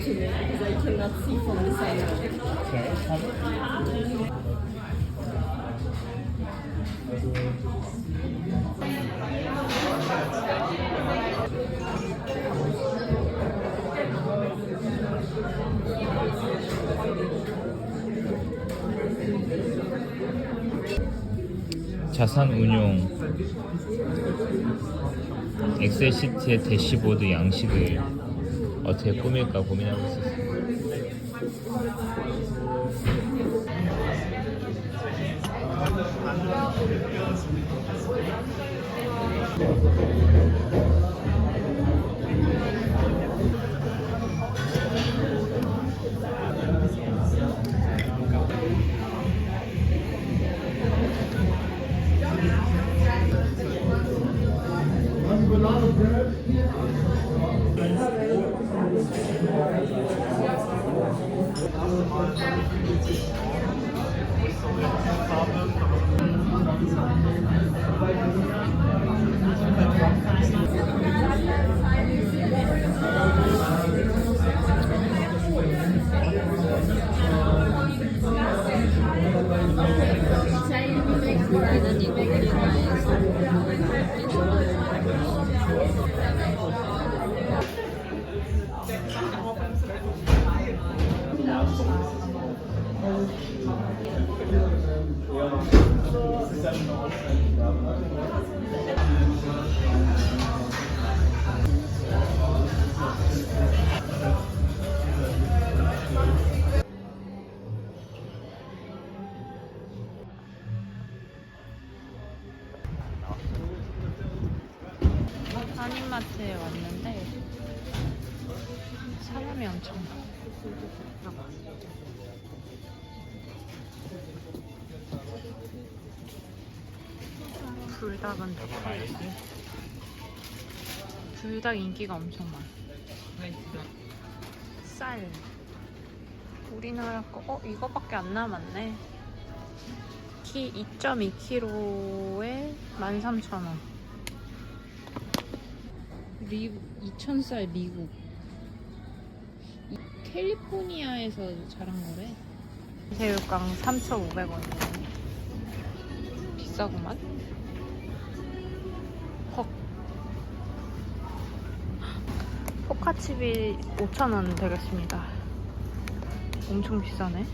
document because I cannot see from the side. Sorry, pardon? 자산 운용 엑셀 시트의 대시보드 양식을 어떻게 꾸밀까 고민하고 있었어요. 한인마트에 왔는데 사람이 엄청 많아. 불닭은 다 팔지. 불닭 인기가 엄청 많아. 쌀. 우리나라 거, 이거밖에 안 남았네. 키 2.2kg에 13,000원. 2,000쌀 미국. 캘리포니아에서 자란 거래. 새우깡 3,500원이네. 비싸구만. 헉. 포카칩이 5,000원 되겠습니다. 엄청 비싸네.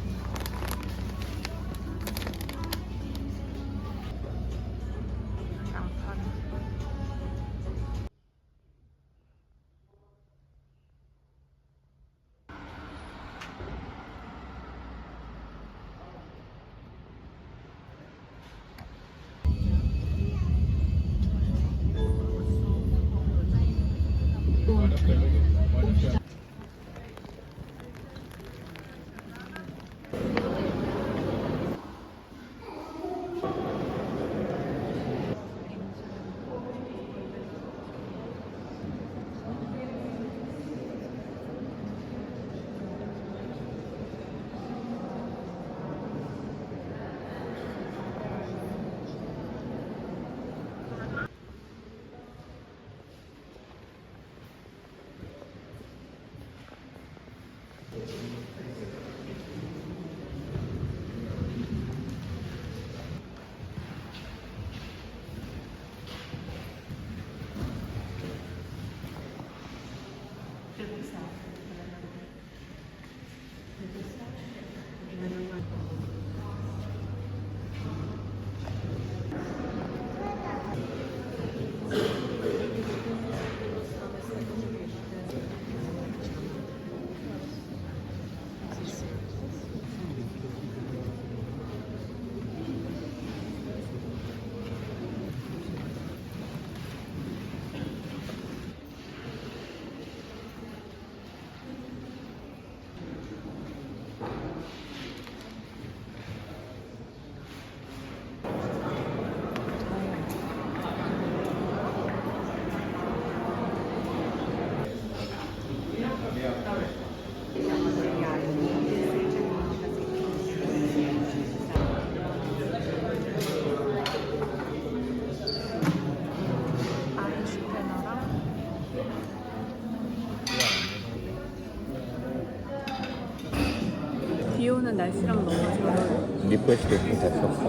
이거는 날씨랑 너무 좋아. 리프레시도 좀 됐었어.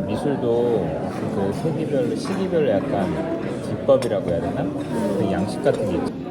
미술도 그 세기별로 시기별로 약간 기법이라고 해야 되나? 그 양식 같은 게 있죠.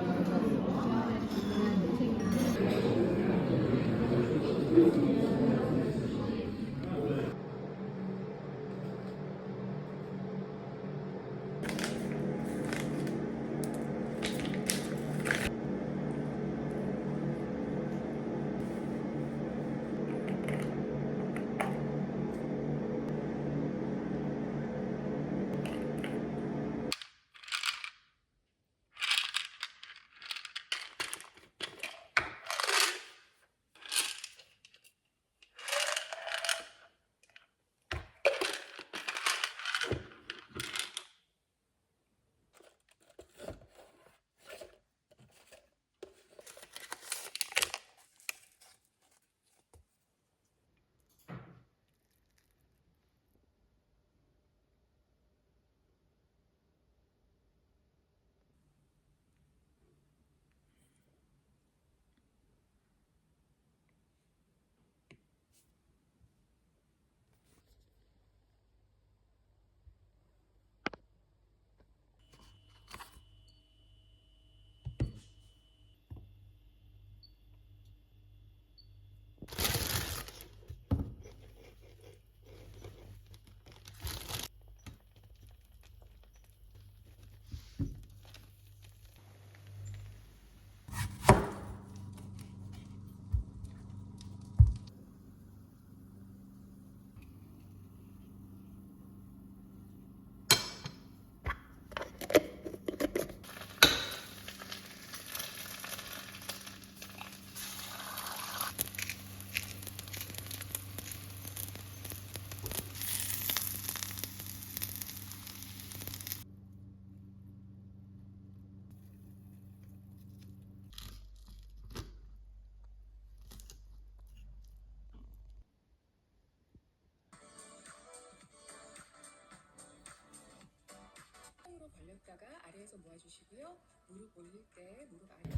벌렸다가 아래에서 모아주시고요. 무릎 올릴 때 무릎 아래.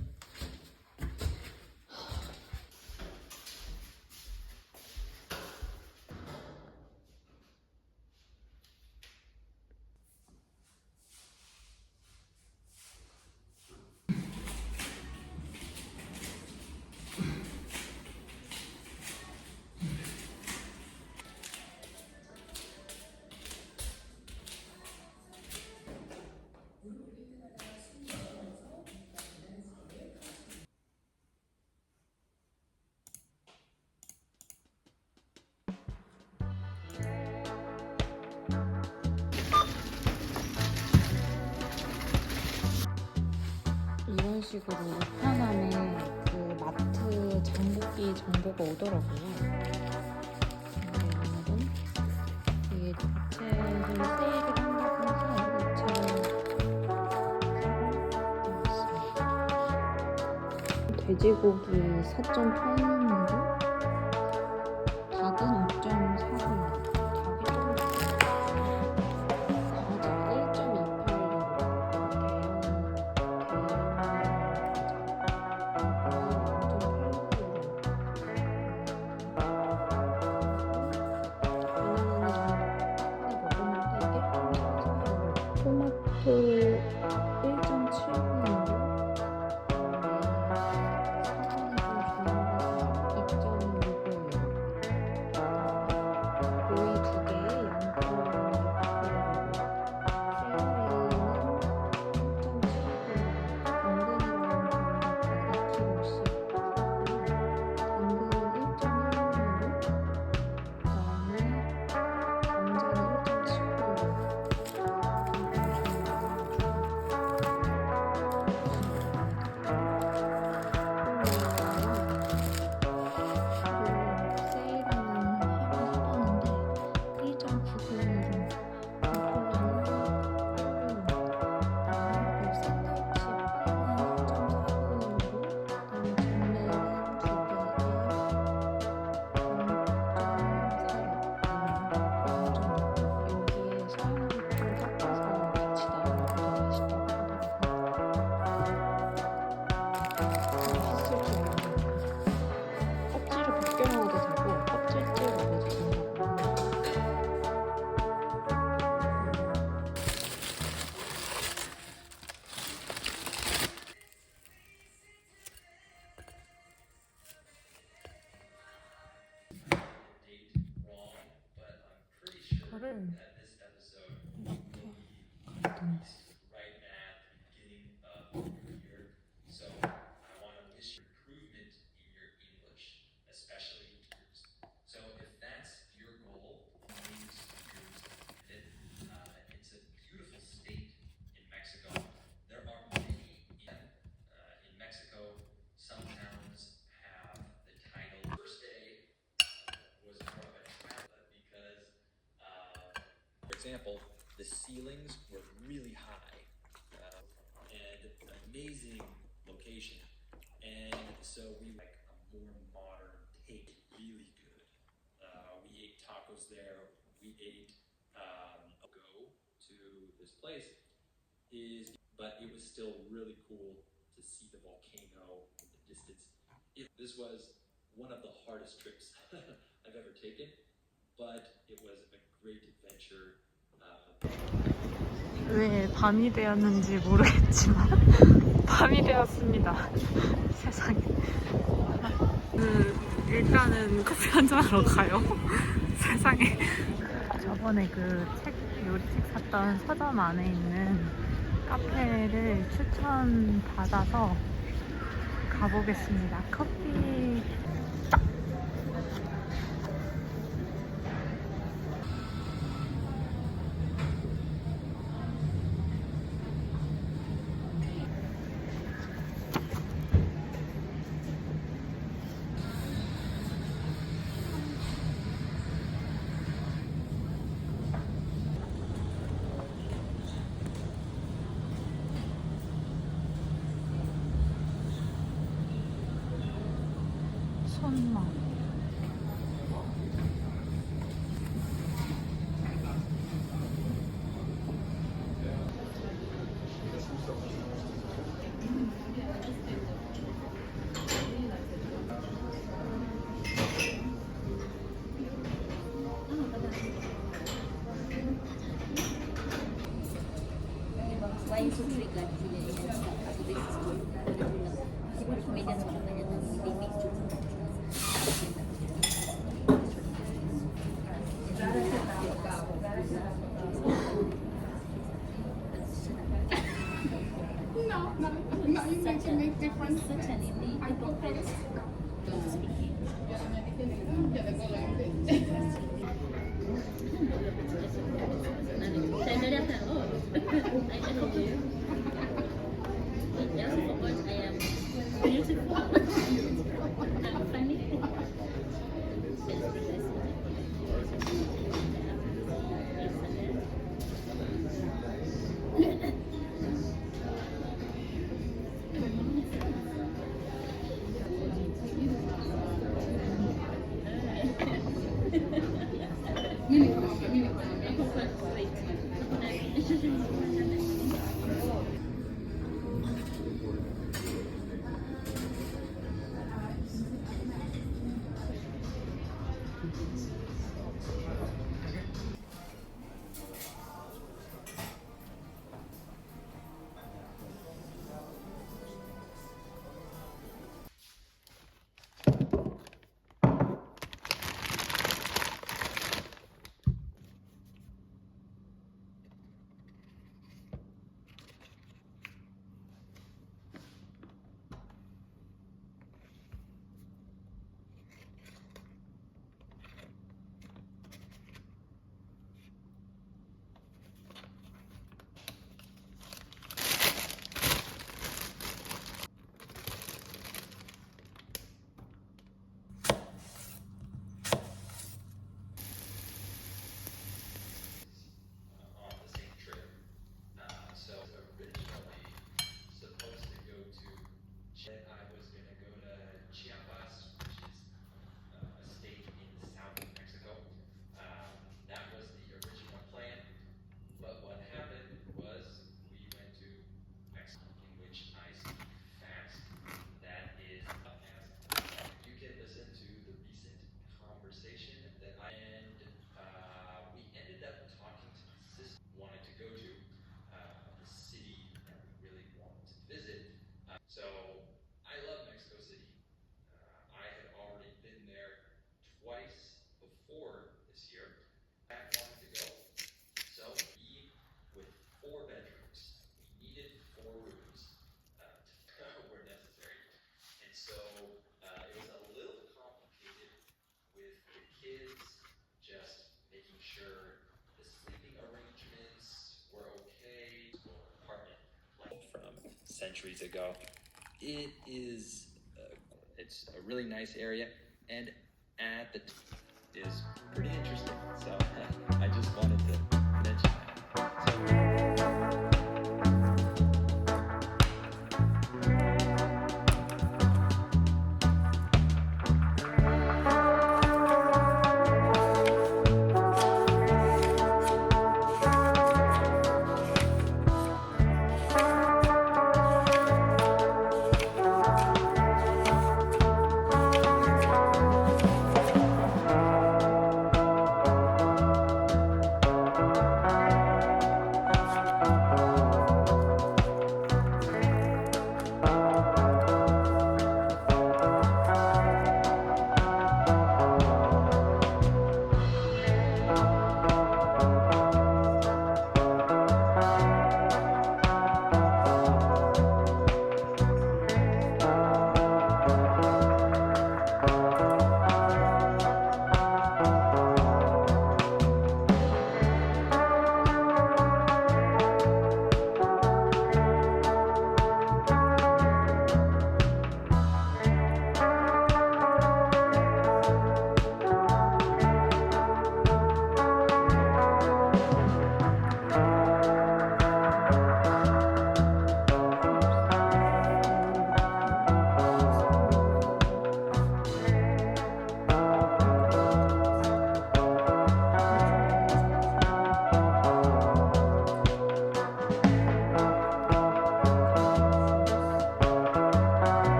이런 식으로 우편함에 그 마트 장보기 정보가 오더라고요. 근데 오늘은 이게 우체를 세일을 한다고 해서 우체를 나왔습니다. 돼지고기 4.8인분으로 닭은 5.4분. 토마토 1.7분인데 오이 2개에 양파 1.4분 이거를 이렇게 가르쳐놨어. For example, the ceilings were really high and amazing location. And so we like a more modern take, really good. We ate tacos there. We ate go to this place but it was still really cool to see the volcano in the distance. This was one of the hardest trips I've ever taken, but it was a great adventure. 왜 밤이 되었는지 모르겠지만 밤이 되었습니다. 세상에. 일단은 커피 한잔하러 가요. 세상에. 저번에 그 요리책 샀던 서점 안에 있는 카페를 추천받아서 가보겠습니다. 커피. 손맛. Selain sutri kan sutri medan orang banyak tapi mix juga. No, you make to make difference. Such an indie difference. Speaking. Saya dah dapat. Oh, I told you. Yes, of course I am beautiful. I'm funny. centuries ago. It is, it's a really nice area, and at the is pretty interesting. So I just wanted to